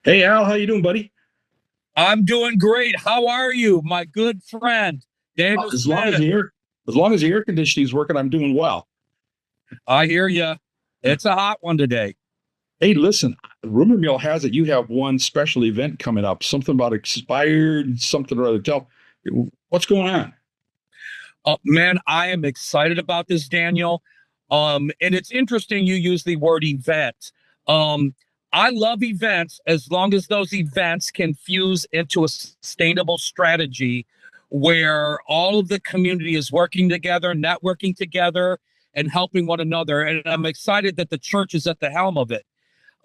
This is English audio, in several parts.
Hey Al, how you doing, buddy? I'm doing great. How are you, my good friend, Daniel As long as Smith? the air conditioning's working, I'm doing well. I hear you. It's a hot one today. Hey, listen, rumor mill has it you have one special event coming up, something about expired, something or other. Tell what's going on. Man, I am excited about this, Daniel. And it's interesting you use the word event. Um, I love events as long as those events can fuse into a sustainable strategy where all of the community is working together, networking together, and helping one another. And I'm excited that the church is at the helm of it.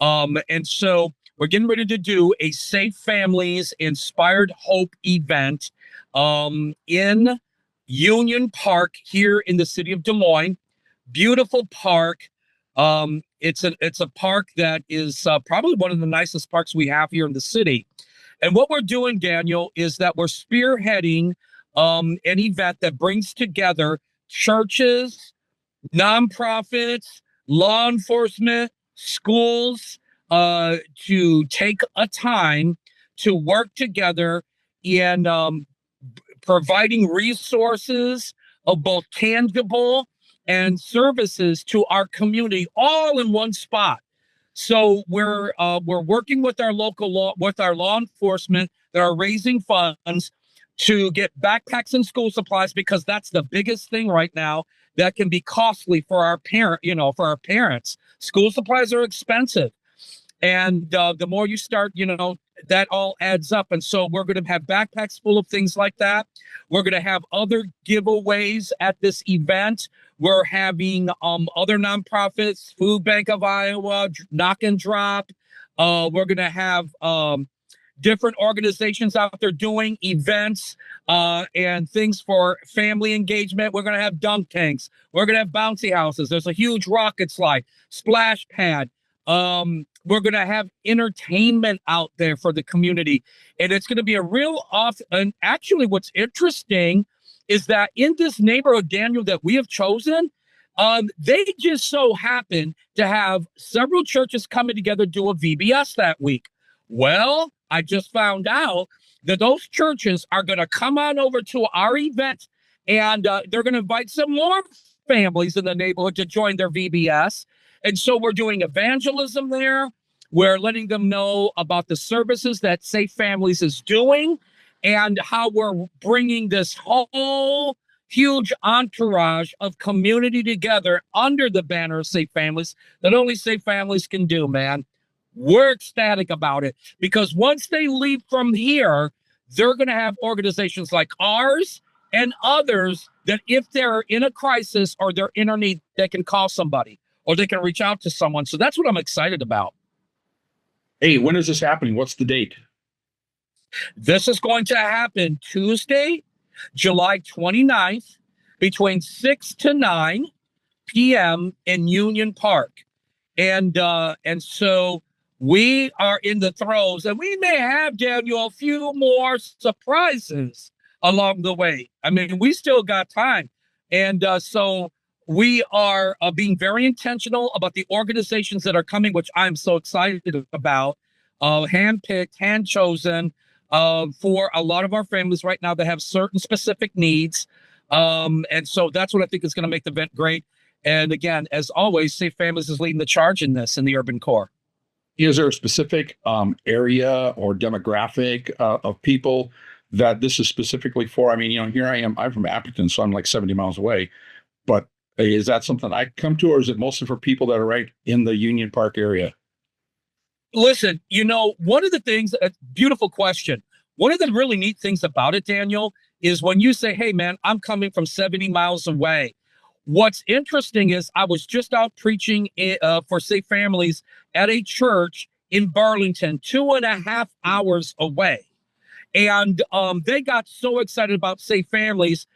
And so we're getting ready to do a Safe Families Inspired Hope event in Union Park here in the city of Des Moines. Beautiful park. It's a park that is probably one of the nicest parks we have here in the city. And what we're doing, Daniel, is that we're spearheading an event that brings together churches, nonprofits, law enforcement, schools, to take a time to work together in providing resources of both tangible and services to our community all in one spot. So we're working with our law enforcement that are raising funds to get backpacks and school supplies because that's the biggest thing right now that can be costly for for our parents. School supplies are expensive. And the more you start, that all adds up. And so we're going to have backpacks full of things like that. We're going to have other giveaways at this event. We're having other nonprofits, Food Bank of Iowa, Knock and Drop. We're going to have different organizations out there doing events and things for family engagement. We're going to have dunk tanks. We're going to have bouncy houses. There's a huge rocket slide, splash pad. We're going to have entertainment out there for the community. And it's going to be a real off. And actually, what's interesting is that in this neighborhood, Daniel, that we have chosen, they just so happen to have several churches coming together to do a VBS that week. Well, I just found out that those churches are going to come on over to our event and they're going to invite some more families in the neighborhood to join their VBS. And so we're doing evangelism there. We're letting them know about the services that Safe Families is doing and how we're bringing this whole huge entourage of community together under the banner of Safe Families that only Safe Families can do, man. We're ecstatic about it because once they leave from here, they're going to have organizations like ours and others that if they're in a crisis or they're in a need, they can call somebody or they can reach out to someone. So that's what I'm excited about. Hey, when is this happening? What's the date? This is going to happen Tuesday, July 29th between 6 to 9 p.m. in Union Park. And so we are in the throes and we may have, Daniel, a few more surprises along the way. I mean, we still got time. And so we are being very intentional about the organizations that are coming, which I'm so excited about, handpicked, hand chosen for a lot of our families right now that have certain specific needs. And so that's what I think is going to make the event great. And again, as always, Safe Families is leading the charge in this in the urban core. Is there a specific area or demographic of people that this is specifically for? I mean, here I am. I'm from Appleton, so I'm like 70 miles away. But is that something I come to, or is it mostly for people that are right in the Union Park area? Listen, one of the things, a beautiful question. One of the really neat things about it, Daniel, is when you say, hey, man, I'm coming from 70 miles away. What's interesting is I was just out preaching for Safe Families at a church in Burlington, 2.5 hours away. And they got so excited about Safe Families.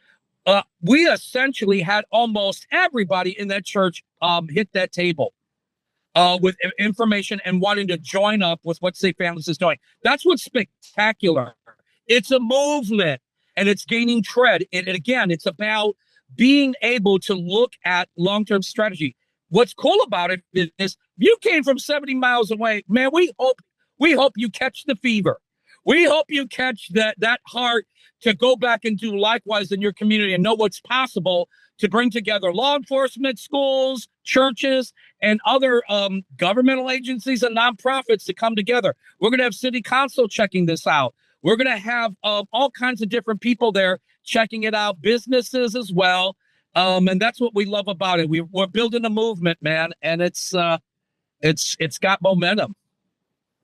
We essentially had almost everybody in that church hit that table with information and wanting to join up with what Safe Families is doing. That's what's spectacular. It's a movement and it's gaining tread. And again, it's about being able to look at long-term strategy. What's cool about it is you came from 70 miles away, man. We hope you catch the fever. We hope you catch that heart to go back and do likewise in your community and know what's possible to bring together law enforcement, schools, churches, and other governmental agencies and nonprofits to come together. We're going to have city council checking this out. We're going to have all kinds of different people there checking it out, businesses as well. And that's what we love about it. We're building a movement, man, and it's got momentum.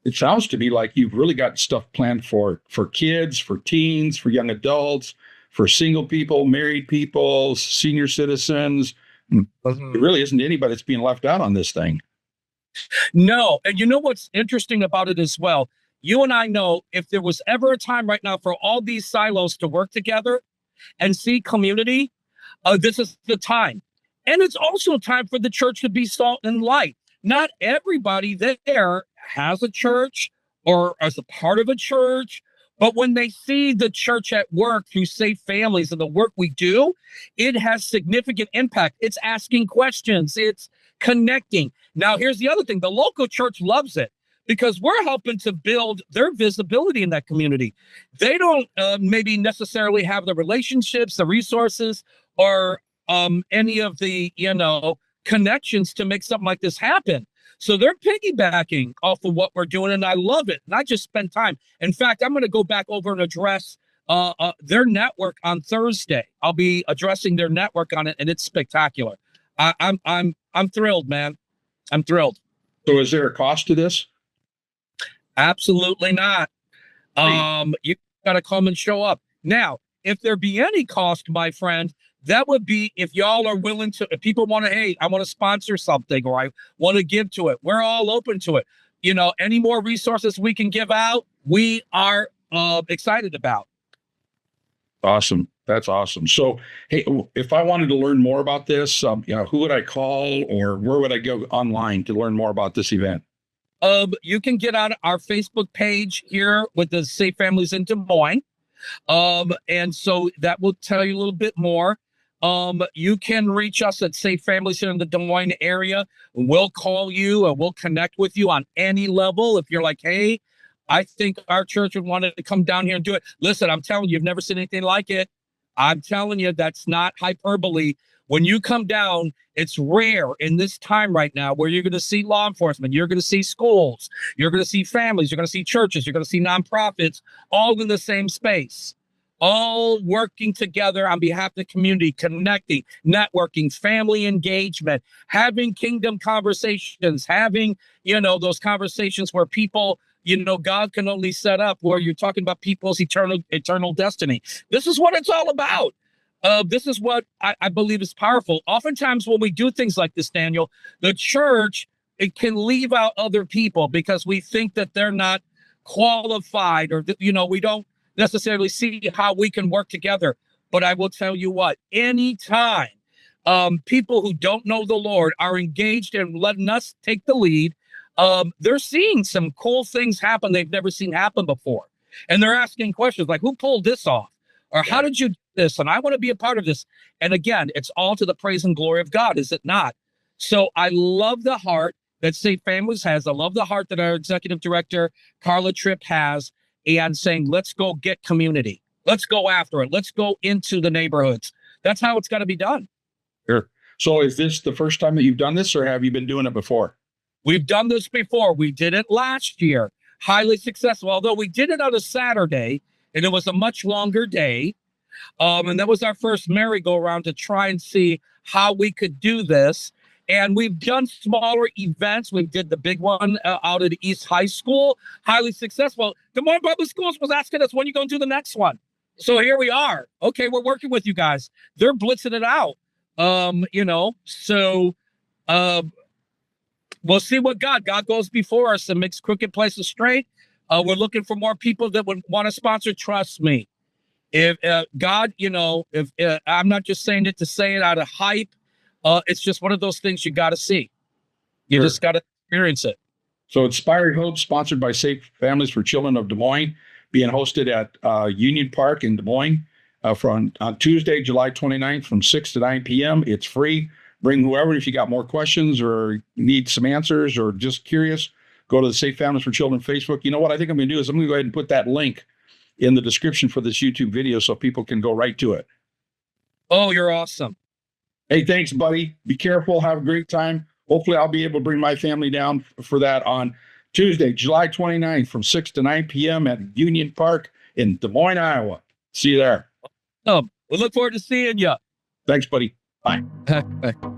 It sounds to me like you've really got stuff planned for kids, for teens, for young adults, for single people, married people, senior citizens. There really isn't anybody that's being left out on this thing. No. And you know what's interesting about it as well? You and I know if there was ever a time right now for all these silos to work together and see community, this is the time. And it's also time for the church to be salt and light. Not everybody there has a church or as a part of a church, but when they see the church at work through Safe Families and the work we do, it has significant impact. It's asking questions. It's connecting. Now, here's the other thing. The local church loves it because we're helping to build their visibility in that community. They don't maybe necessarily have the relationships, the resources, or any of the, connections to make something like this happen. So they're piggybacking off of what we're doing, and I love it. And I just spend time. In fact, I'm going to go back over and address their network on Thursday. I'll be addressing their network on it, and it's spectacular. I'm thrilled, man. I'm thrilled. So, is there a cost to this? Absolutely not. You got to come and show up. Now, if there be any cost, my friend, that would be if y'all are willing to, if people want to, hey, I want to sponsor something or I want to give to it. We're all open to it. Any more resources we can give out, we are excited about. Awesome. That's awesome. So, hey, if I wanted to learn more about this, who would I call or where would I go online to learn more about this event? You can get on our Facebook page here with the Safe Families in Des Moines. And so that will tell you a little bit more. You can reach us at Safe Families here in the Des Moines area. We'll call you and we'll connect with you on any level. If you're like, hey, I think our church would want to come down here and do it. Listen, I'm telling you, you've never seen anything like it. I'm telling you, that's not hyperbole. When you come down, it's rare in this time right now where you're going to see law enforcement, you're going to see schools, you're going to see families, you're going to see churches, you're going to see nonprofits, all in the same space, all working together on behalf of the community, connecting, networking, family engagement, having kingdom conversations, having, those conversations where people, God can only set up where you're talking about people's eternal destiny. This is what it's all about. This is what I believe is powerful. Oftentimes when we do things like this, Daniel, the church, it can leave out other people because we think that they're not qualified or, we don't necessarily see how we can work together. But I will tell you what, anytime people who don't know the Lord are engaged in letting us take the lead, they're seeing some cool things happen they've never seen happen before. And they're asking questions like, who pulled this off? Or how did you do this? And I want to be a part of this. And again, it's all to the praise and glory of God, is it not? So I love the heart that Safe Families has. I love the heart that our executive director, Carla Tripp, has, and saying, let's go get community. Let's go after it. Let's go into the neighborhoods. That's how it's got to be done. Sure. So is this the first time that you've done this, or have you been doing it before? We've done this before. We did it last year. Highly successful, although we did it on a Saturday, and it was a much longer day. And that was our first merry-go-round to try and see how we could do this. And we've done smaller events. We did the big one out at East High School, highly successful. Des Moines Public Schools was asking us, when are you going to do the next one? So here we are. Okay, we're working with you guys. They're blitzing it out. We'll see what God goes before us and makes crooked places straight. We're looking for more people that would want to sponsor. Trust me. If God, if I'm not just saying it to say it out of hype, it's just one of those things you got to see. You just got to experience it. So Inspired Hope, sponsored by Safe Families for Children of Des Moines, being hosted at Union Park in Des Moines on Tuesday, July 29th from 6 to 9 p.m. It's free. Bring whoever. If you got more questions or need some answers or just curious, go to the Safe Families for Children Facebook. You know what I think I'm going to do is I'm going to go ahead and put that link in the description for this YouTube video so people can go right to it. Oh, you're awesome. Hey, thanks, buddy. Be careful. Have a great time. Hopefully I'll be able to bring my family down for that on Tuesday, July 29th from 6 to 9 p.m. at Union Park in Des Moines, Iowa. See you there. We look forward to seeing you. Thanks, buddy. Bye. Bye.